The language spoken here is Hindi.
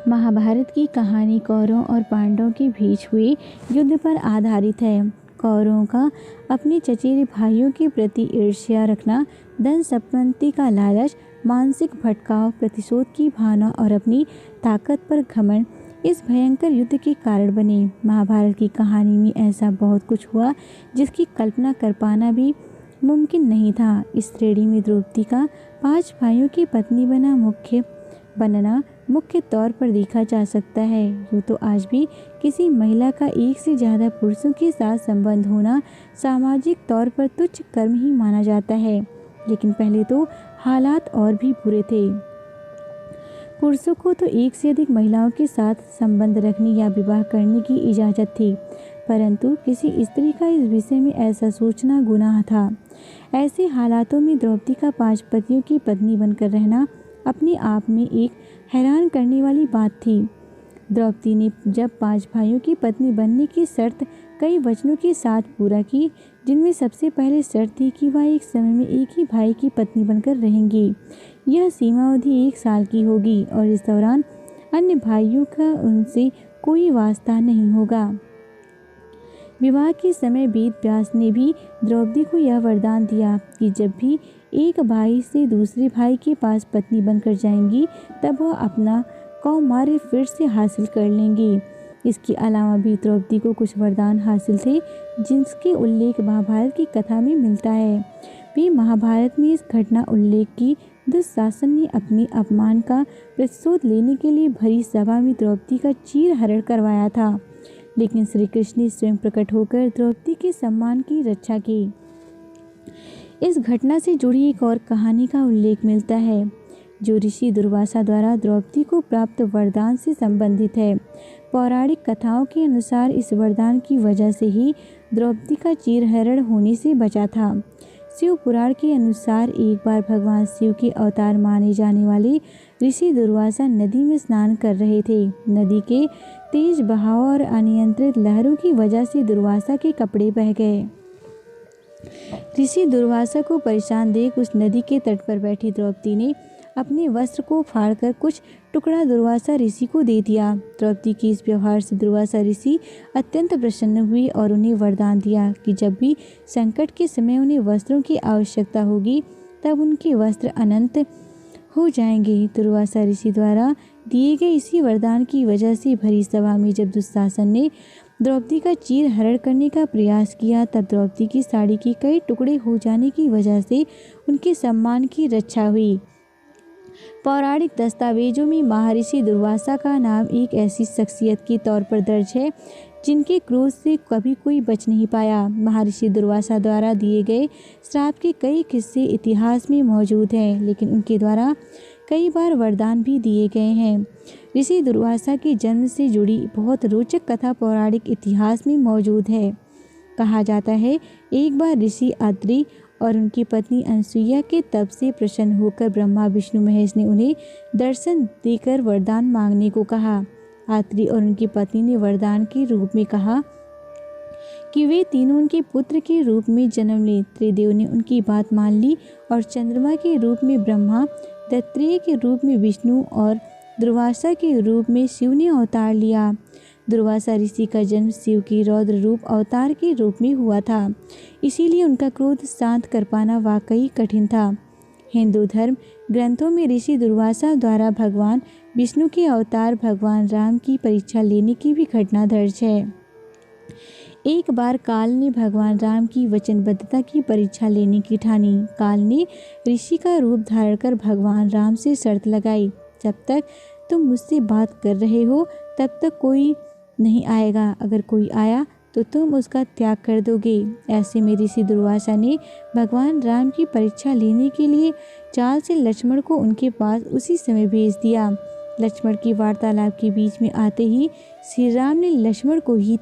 महाभारत की कहानी कौरवों और पांडवों के बीच हुए युद्ध पर आधारित है। कौरवों का अपने चचेरे भाइयों के प्रति ईर्ष्या रखना, धन संपत्ति का लालच, मानसिक भटकाव, प्रतिशोध की भावना और अपनी ताकत पर घमंड इस भयंकर युद्ध के कारण बने। महाभारत की कहानी में ऐसा बहुत कुछ हुआ जिसकी कल्पना कर पाना भी मुमकिन नहीं था। इस श्रेणी में द्रौपदी का 5 भाइयों की पत्नी बनना मुख्य तौर पर देखा जा सकता है। यूँ तो आज भी किसी महिला का एक से ज़्यादा पुरुषों के साथ संबंध होना सामाजिक तौर पर तुच्छ कर्म ही माना जाता है, लेकिन पहले तो हालात और भी बुरे थे। पुरुषों को तो एक से अधिक महिलाओं के साथ संबंध रखने या विवाह करने की इजाज़त थी, परंतु किसी स्त्री का इस विषय में ऐसा सोचना गुनाह था। ऐसे हालातों में द्रौपदी का 5 पतियों की पत्नी बनकर रहना अपने आप में एक हैरान करने वाली बात थी। द्रौपदी ने जब 5 भाइयों की पत्नी बनने की शर्त कई वचनों के साथ पूरा की, जिनमें सबसे पहले शर्त थी कि वह एक समय में एक ही भाई की पत्नी बनकर रहेंगी। यह सीमावधि 1 साल की होगी और इस दौरान अन्य भाइयों का उनसे कोई वास्ता नहीं होगा। विवाह के समय वेद व्यास ने भी द्रौपदी को यह वरदान दिया कि जब भी एक भाई से दूसरे भाई के पास पत्नी बनकर जाएंगी, तब वह अपना कौमार्य फिर से हासिल कर लेंगी। इसके अलावा भी द्रौपदी को कुछ वरदान हासिल थे जिसके उल्लेख महाभारत की कथा में मिलता है। वे महाभारत में इस घटना उल्लेख की दुशासन ने अपने अपमान का प्रतिशोध लेने के लिए भरी सभा में द्रौपदी का चीरहरण करवाया था, लेकिन श्री कृष्ण ने स्वयं प्रकट होकर द्रौपदी के सम्मान की रक्षा की। इस घटना से जुड़ी एक और कहानी का उल्लेख मिलता है जो ऋषि दुर्वासा द्वारा द्रौपदी को प्राप्त वरदान से संबंधित है। पौराणिक कथाओं के अनुसार इस वरदान की वजह से ही द्रौपदी का चीरहरण होने से बचा था। शिव पुराण के अनुसार एक बार भगवान शिव के अवतार माने जाने वाले ऋषि दुर्वासा नदी में स्नान कर रहे थे। नदी के तेज बहाव और अनियंत्रित लहरों की वजह से दुर्वासा के कपड़े बह गए। ऋषि दुर्वासा को परेशान देख उस नदी के तट पर बैठी द्रौपदी ने अपने वस्त्र को फाड़कर कुछ टुकड़ा दुर्वासा ऋषि को दे दिया। द्रौपदी के इस व्यवहार से दुर्वासा ऋषि अत्यंत प्रसन्न हुए और उन्हें वरदान दिया कि जब भी संकट के समय उन्हें वस्त्रों की आवश्यकता होगी, तब उनके वस्त्र अनंत हो जाएंगे। दुर्वासा ऋषि द्वारा दिए गए इसी वरदान की वजह से भरी सभा में जब दुशासन ने द्रौपदी का चीरहरण करने का प्रयास किया, तब द्रौपदी की साड़ी के कई टुकड़े हो जाने की वजह से उनके सम्मान की रक्षा हुई। पौराणिक दस्तावेजों में महर्षि दुर्वासा का नाम एक ऐसी शख्सियत के तौर पर दर्ज है जिनके क्रोध से कभी कोई बच नहीं पाया। महर्षि दुर्वासा द्वारा दिए गए श्राप के कई किस्से इतिहास में मौजूद हैं, लेकिन उनके द्वारा कई बार वरदान भी दिए गए हैं। ऋषि दुर्वासा के जन्म से जुड़ी बहुत रोचक कथा पौराणिक इतिहास में मौजूद है। कहा जाता है एक बार ऋषि अत्रि और उनकी पत्नी अनसुईया के तप से प्रसन्न होकर ब्रह्मा विष्णु महेश ने उन्हें दर्शन देकर वरदान मांगने को कहा। अत्रि और उनकी पत्नी ने वरदान के रूप में कहा कि वे तीनों उनके पुत्र के रूप में जन्म लें। त्रिदेव ने उनकी बात मान ली और चंद्रमा के रूप में ब्रह्मा, दैत्रेय के रूप में विष्णु और दुर्वासा के रूप में शिव ने अवतार लिया। दुर्वासा ऋषि का जन्म शिव की रौद्र रूप अवतार के रूप में हुआ था, इसीलिए उनका क्रोध शांत कर पाना वाकई कठिन था। हिंदू धर्म ग्रंथों में ऋषि दुर्वासा द्वारा भगवान विष्णु के अवतार भगवान राम की परीक्षा लेने की भी घटना दर्ज है। एक बार काल ने भगवान राम की वचनबद्धता की परीक्षा लेने की ठानी। काल ने ऋषि का रूप धारण कर भगवान राम से शर्त लगाई, जब तक तुम मुझसे बात कर रहे हो तब तक कोई नहीं आएगा, अगर कोई आया तो तुम उसका त्याग कर दोगे। ऐसे में ऋषि दुर्वासा ने भगवान राम की परीक्षा लेने के लिए चाल से लक्ष्मण को उनके पास उसी समय भेज दिया। लक्ष्मण की वार्तालाप के बीच में आते ही श्री राम ने लक्ष्मण को ही